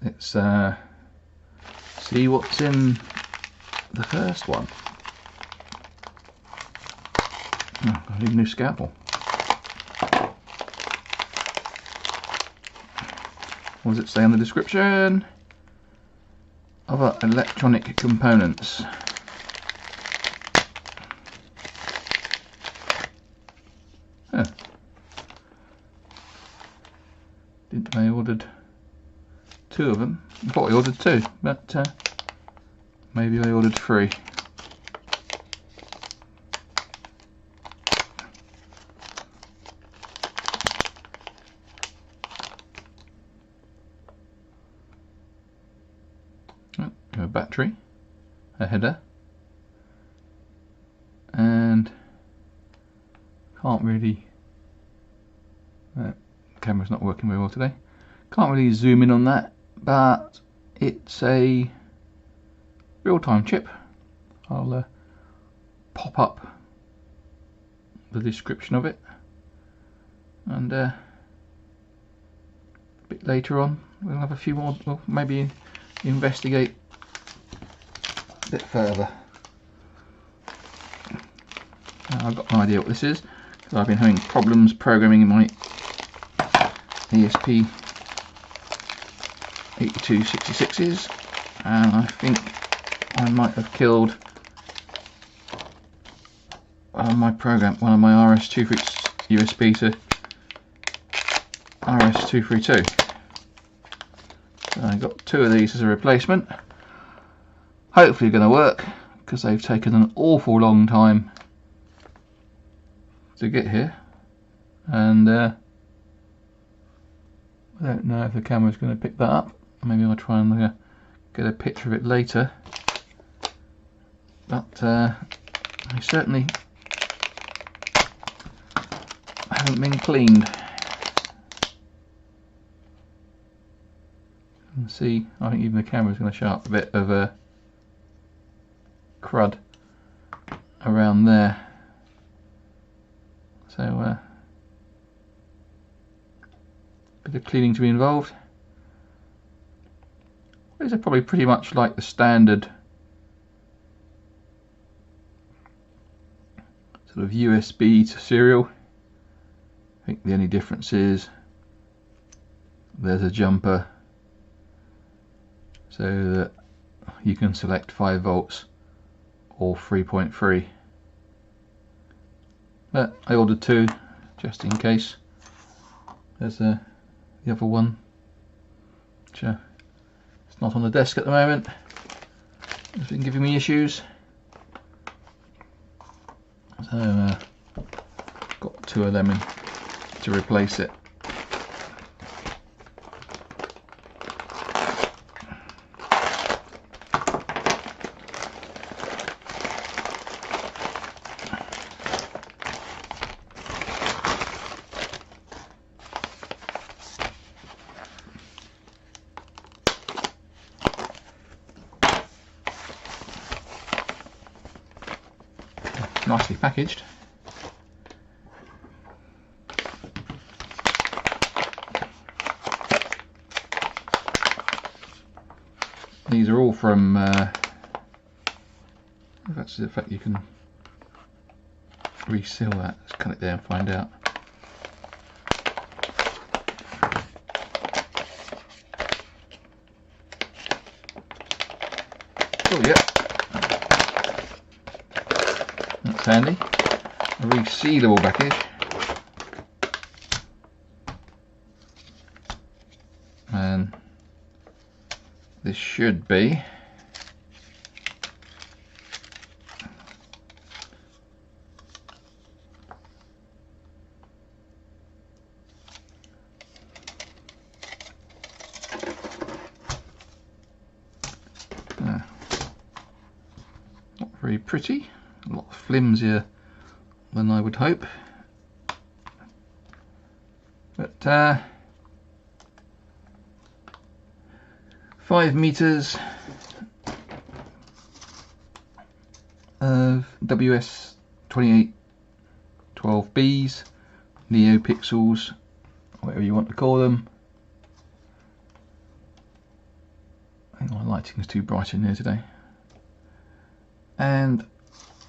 let's see what's in the first one. Oh, I need a new scalpel. What does it say in the description? Other electronic components. Huh. Didn't I ordered 2 of them? I thought I ordered 2, but maybe I ordered 3. A battery, a header, and can't really, camera's not working very well today, can't really zoom in on that, but it's a real-time chip. I'll pop up the description of it, and a bit later on we'll have a few more, well, maybe investigate a bit further. I've got no idea what this is because I've been having problems programming my ESP 8266s, and I think I might have killed one of my RS-232 USB to RS-232. So I got 2 of these as a replacement. Hopefully going to work, because they've taken an awful long time to get here, and I don't know if the camera's going to pick that up. Maybe I'll try and get a picture of it later, but they certainly haven't been cleaned. You can see, I think even the camera's going to show up a bit of crud around there, so a bit of cleaning to be involved. These are probably pretty much like the standard sort of USB to serial. I think the only difference is there's a jumper so that you can select 5 volts or 3.3, but I ordered 2 just in case. There's the other one, which it's not on the desk at the moment, it's been giving me issues, so got 2 of them in to replace it. Nicely packaged. These are all from that's the fact you can reseal that. Let's cut it down and find out. Oh yeah, that's handy. A resealable package. And this should be not very pretty, a lot flimsier than I would hope, but 5 meters of WS2812Bs, NeoPixels, whatever you want to call them. I think my lighting's too bright in here today. And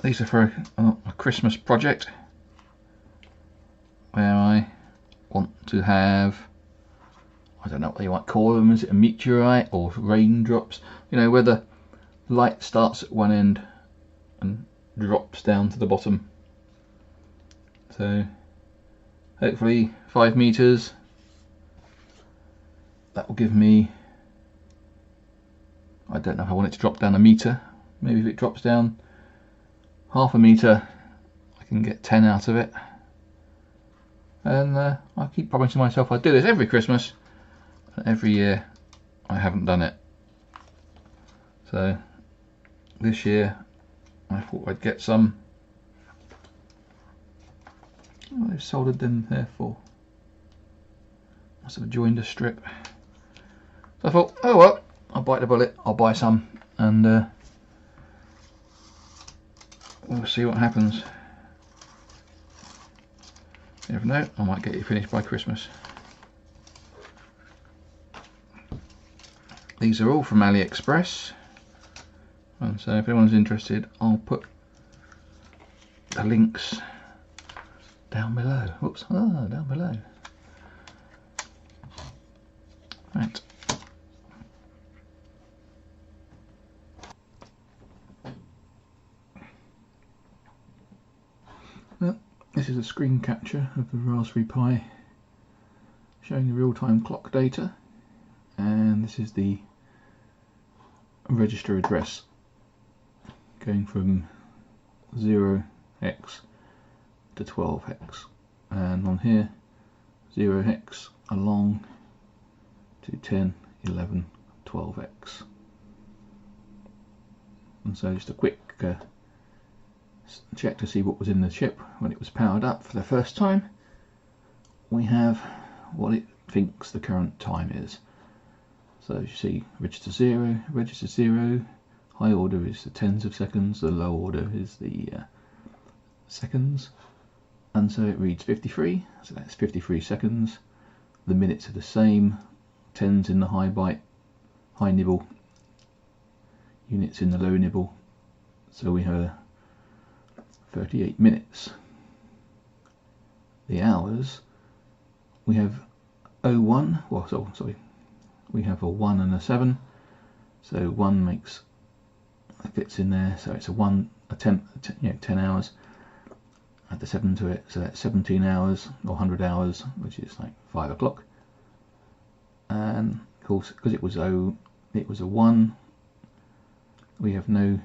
these are for a Christmas project where I want to have, I don't know what you might call them, is it a meteorite or raindrops? You know, where the light starts at one end and drops down to the bottom. So hopefully 5 meters. That will give me, I don't know if I want it to drop down a meter. Maybe if it drops down half a meter, I can get 10 out of it. And I keep promising myself I'd do this every Christmas, and every year I haven't done it. So this year I thought I'd get some. Oh, they've soldered them there for. Must have joined a strip. So I thought, oh well, I'll bite the bullet, I'll buy some, and we'll see what happens. You never know, I might get it finished by Christmas. These are all from Aliexpress, and so if anyone's interested, I'll put the links down below. Oops, down below. Right. Well, this is a screen capture of the Raspberry Pi showing the real-time clock data, and this is the register address going from 0x to 12x, and on here 0x along to 10, 11, 12x. And so just a quick check to see what was in the chip when it was powered up for the first time. We have what it thinks the current time is. So as you see, register 0, high order is the tens of seconds, the low order is the seconds, and so it reads 53, so that's 53 seconds. The minutes are the same, tens in the high nibble, units in the low nibble, so we have 38 minutes. The hours, we have 01, well, so, sorry, we have a 1 and a 7, so 1 fits in there, so it's a 10 hours. Add the 7 to it, so that's 17 hours or 100 hours, which is like 5 o'clock. And of course, because it was a 1, we have no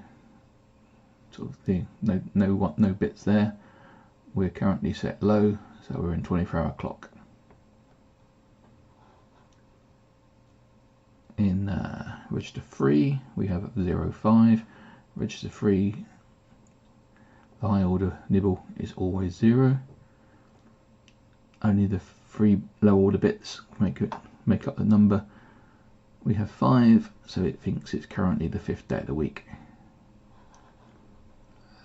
sort of thing, no bits there. We're currently set low, so we're in 24-hour clock. In register 3, we have 05. Register 3, the high order nibble is always 0. Only the 3 low order bits make up the number. We have 5, so it thinks it's currently the 5th day of the week.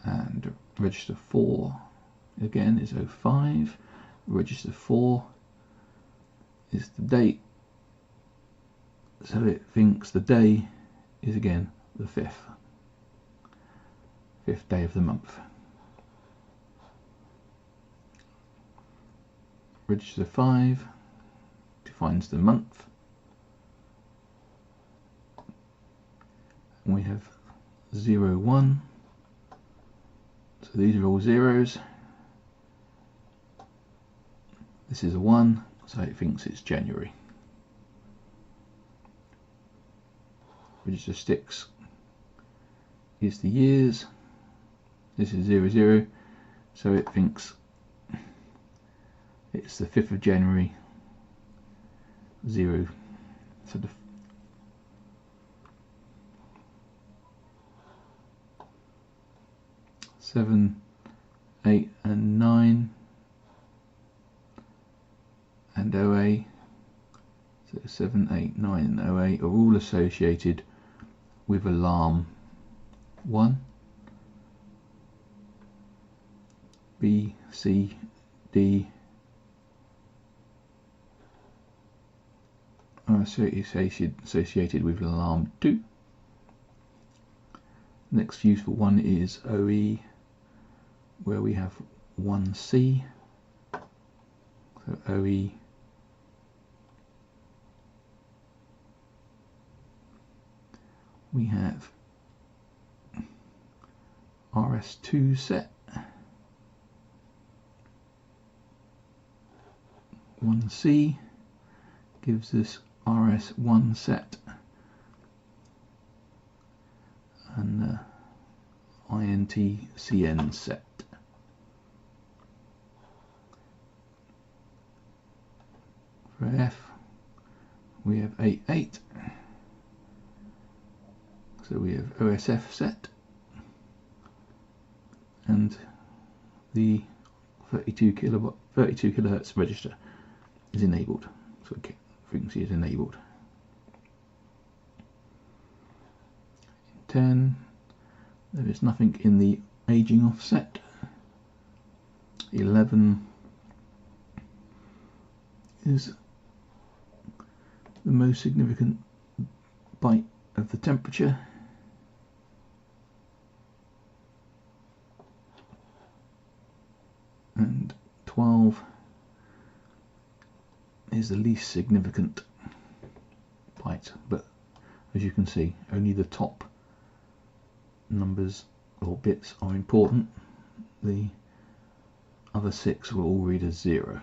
And register 4 again is 05. Register 4 is the date, so it thinks the day is again the 5th day of the month. Register 5 defines the month, and we have 01, so these are all zeros. This is a 1, so it thinks it's January. Register 6 is the years. This is 00, so it thinks it's the 5th of January, 0. So the 7, 8 and 9 and 08, so 7, 8, 9 and 08 are all associated with alarm 1, B, C, D are associated with alarm 2. Next useful one is OE, where we have 1C. So OE we have RS2 set, 1C gives us RS1 set, and INTCN set. For F we have 88, so we have OSF set, and the 32 kilohertz register is enabled, so frequency is enabled. 10, there is nothing in the aging offset. 11 is the most significant byte of the temperature. And 12 is the least significant byte, but as you can see, only the top numbers or bits are important. The other 6 will all read as 0.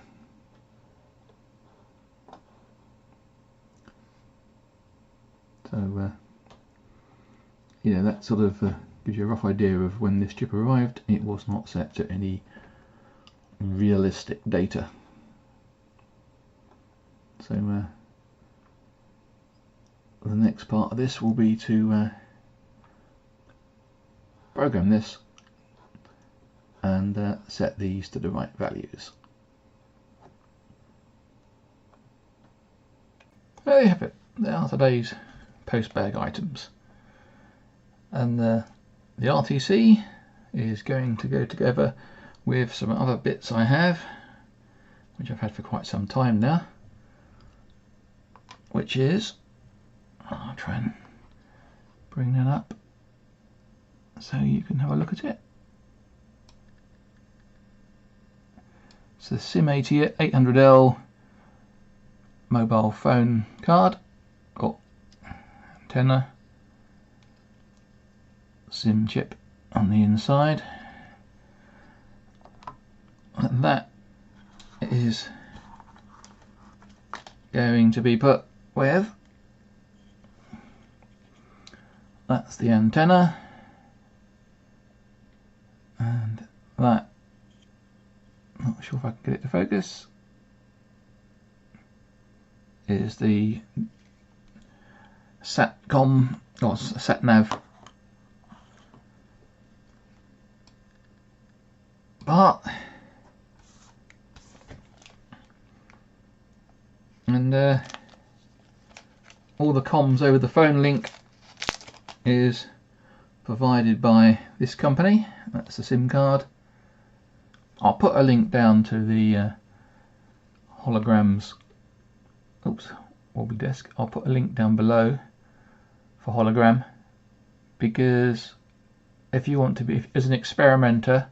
So you know, that sort of gives you a rough idea of when this chip arrived. It was not set to any realistic data. So the next part of this will be to program this and set these to the right values. There you have it. There are today's Postpag items, and the RTC is going to go together with some other bits I have, which I've had for quite some time now, which is, I'll try and bring that up so you can have a look at it. It's the SIM80 800L mobile phone card, got antenna, SIM chip on the inside, and that is going to be put with, that's the antenna, and that, not sure if I can get it to focus, is the SATCOM or SatNav part, and all the comms over the phone link is provided by this company. That's the SIM card. I'll put a link down to the holograms. Oops, wobbly desk. I'll put a link down below for hologram, because if you want to be, as an experimenter,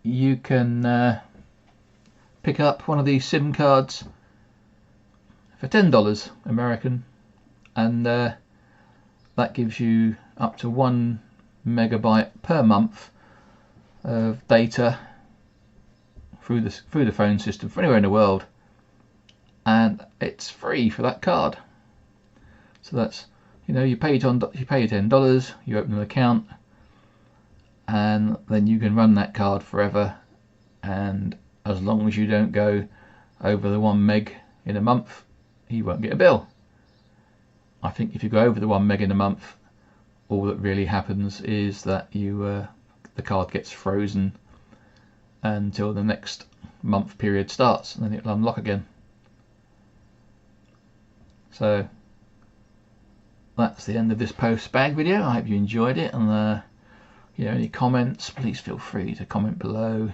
you can pick up one of these SIM cards for $10 American, and that gives you up to 1 megabyte per month of data through the phone system for anywhere in the world, and it's free for that card. So that's, you know, you pay $10, you open an account, and then you can run that card forever, and as long as you don't go over the 1 meg in a month, you won't get a bill. I think if you go over the 1 meg in a month, all that really happens is that you the card gets frozen until the next month period starts, and then it'll unlock again. So that's the end of this Postpag video. I hope you enjoyed it, and you know, any comments, please feel free to comment below.